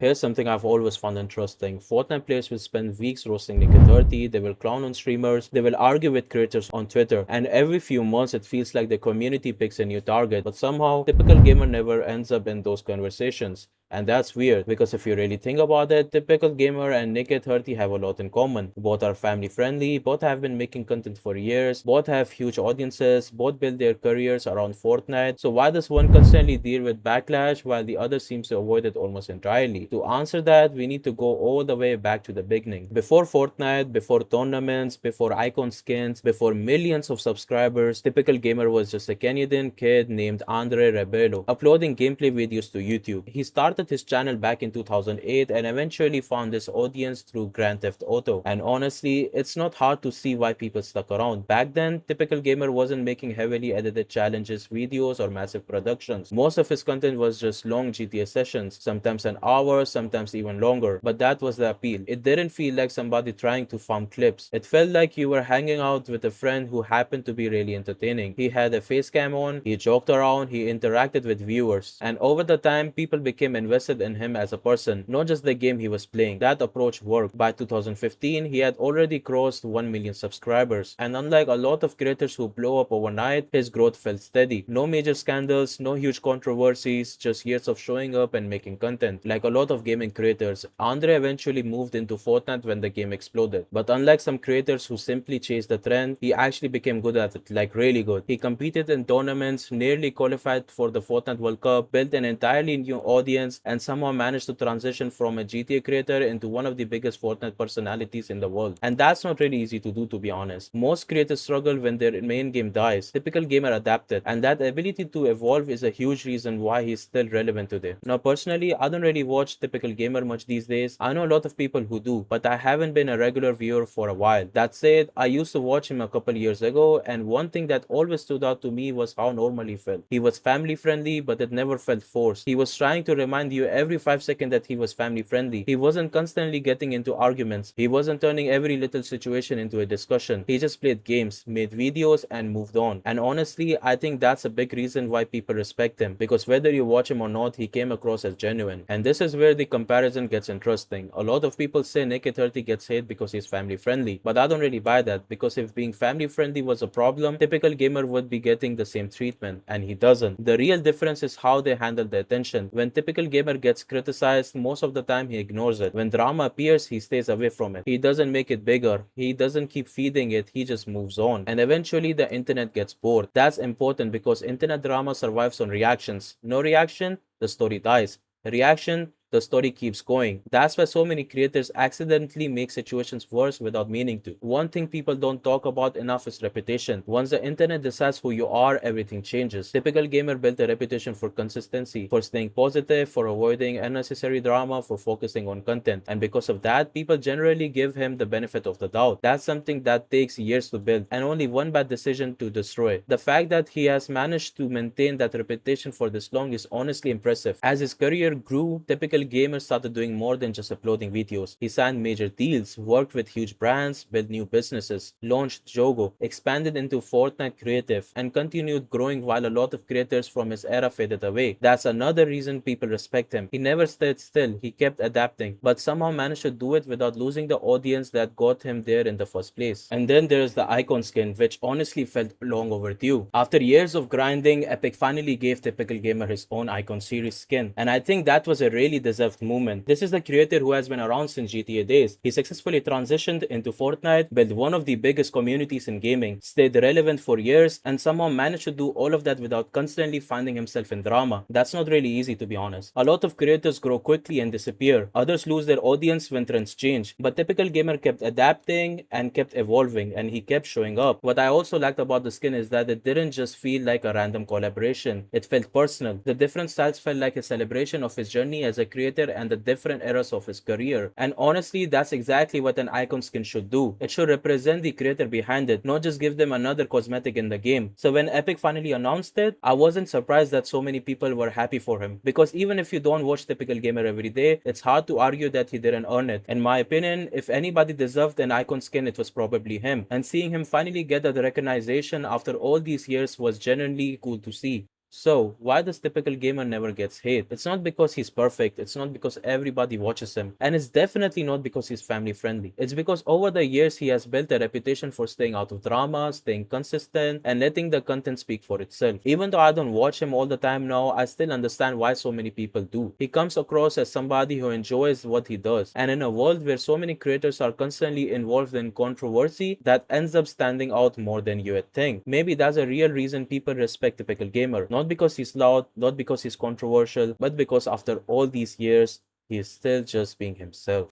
Here's something I've always found interesting. Fortnite players will spend weeks roasting Nick30, they will clown on streamers, they will argue with creators on Twitter, and every few months it feels like the community picks a new target, but somehow, typical gamer never ends up in those conversations. And that's weird, because if you really think about it, typical gamer and Nick30 have a lot in common. Both are family friendly, both have been making content for years, both have huge audiences, both build their careers around Fortnite. So why does one constantly deal with backlash while the other seems to avoid it almost entirely? To answer that, we need to go all the way back to the beginning. Before Fortnite, before tournaments, before icon skins, before millions of subscribers, typical gamer was just a Canadian kid named Andre Rebelo, uploading gameplay videos to YouTube. He started his channel back in 2008 and eventually found his audience through Grand Theft Auto. And honestly, it's not hard to see why people stuck around. Back then, typical gamer wasn't making heavily edited challenges videos or massive productions. Most of his content was just long GTA sessions, sometimes an hour, sometimes even longer. But that was the appeal. It didn't feel like somebody trying to farm clips. It felt like you were hanging out with a friend who happened to be really entertaining. He had a face cam on, he joked around, he interacted with viewers. And over the time, people became invested in him as a person, not just the game he was playing. That approach worked. By 2015, he had already crossed 1 million subscribers. And unlike a lot of creators who blow up overnight, his growth felt steady. No major scandals, no huge controversies, just years of showing up and making content. Like a lot of gaming creators, Andre eventually moved into Fortnite when the game exploded. But unlike some creators who simply chased the trend, he actually became good at it, like really good. He competed in tournaments, nearly qualified for the Fortnite World Cup, built an entirely new audience, and somehow managed to transition from a GTA creator into one of the biggest Fortnite personalities in the world. And that's not really easy to do, to be honest. Most creators struggle when their main game dies. Typical gamer adapted, and that ability to evolve is a huge reason why he's still relevant today. Now, personally, I don't really watch Typical Gamer much these days. I know a lot of people who do, but I haven't been a regular viewer for a while. That said, I used to watch him a couple years ago, and one thing that always stood out to me was how normal he felt. He was family friendly, but it never felt forced. He was trying to remind you every 5 seconds that he was family friendly. He wasn't constantly getting into arguments. He wasn't turning every little situation into a discussion. He just played games, made videos, and moved on. And honestly, I think that's a big reason why people respect him, because whether you watch him or not, he came across as genuine. And this is where the comparison gets interesting. A lot of people say Nick30 gets hate because he's family friendly, but I don't really buy that, because if being family friendly was a problem, Typical Gamer would be getting the same treatment, and he doesn't. The real difference is how they handle the attention. When Typical Gamer gets criticized, most of the time he ignores it. When drama appears, he stays away from it. He doesn't make it bigger. He doesn't keep feeding it. He just moves on. And eventually the internet gets bored. That's important, because internet drama survives on reactions. No reaction, the story dies. Reaction, the story keeps going. That's why so many creators accidentally make situations worse without meaning to. One thing people don't talk about enough is reputation. Once the internet decides who you are, everything changes. Typical Gamer built a reputation for consistency, for staying positive, for avoiding unnecessary drama, for focusing on content. And because of that, people generally give him the benefit of the doubt. That's something that takes years to build, and only one bad decision to destroy. The fact that he has managed to maintain that reputation for this long is honestly impressive. As his career grew, Typical Gamer started doing more than just uploading videos. He signed major deals, worked with huge brands, built new businesses, launched Jogo, expanded into Fortnite Creative, and continued growing while a lot of creators from his era faded away. That's another reason people respect him. He never stayed still, he kept adapting, but somehow managed to do it without losing the audience that got him there in the first place. And then there's the icon skin, which honestly felt long overdue. After years of grinding, Epic finally gave Typical Gamer his own icon series skin, and I think that was a really deserved movement. This is the creator who has been around since GTA days. He successfully transitioned into Fortnite, built one of the biggest communities in gaming, stayed relevant for years, and somehow managed to do all of that without constantly finding himself in drama. That's not really easy, to be honest. A lot of creators grow quickly and disappear. Others lose their audience when trends change. But Typical Gamer kept adapting and kept evolving, and he kept showing up. What I also liked about the skin is that it didn't just feel like a random collaboration. It felt personal. The different styles felt like a celebration of his journey as a creator and the different eras of his career. And honestly, that's exactly what an icon skin should do. It should represent the creator behind it, not just give them another cosmetic in the game. So when Epic finally announced it, I wasn't surprised that so many people were happy for him. Because even if you don't watch Typical Gamer every day, it's hard to argue that he didn't earn it. In my opinion, if anybody deserved an icon skin, it was probably him. And seeing him finally get that recognition after all these years was genuinely cool to see. So, why does typical gamer never gets hate? It's not because he's perfect, it's not because everybody watches him, and it's definitely not because he's family friendly. It's because over the years he has built a reputation for staying out of drama, staying consistent, and letting the content speak for itself. Even though I don't watch him all the time now, I still understand why so many people do. He comes across as somebody who enjoys what he does, and in a world where so many creators are constantly involved in controversy, that ends up standing out more than you would think. Maybe that's a real reason people respect typical gamer, not because he's loud, not because he's controversial, but because after all these years, he is still just being himself.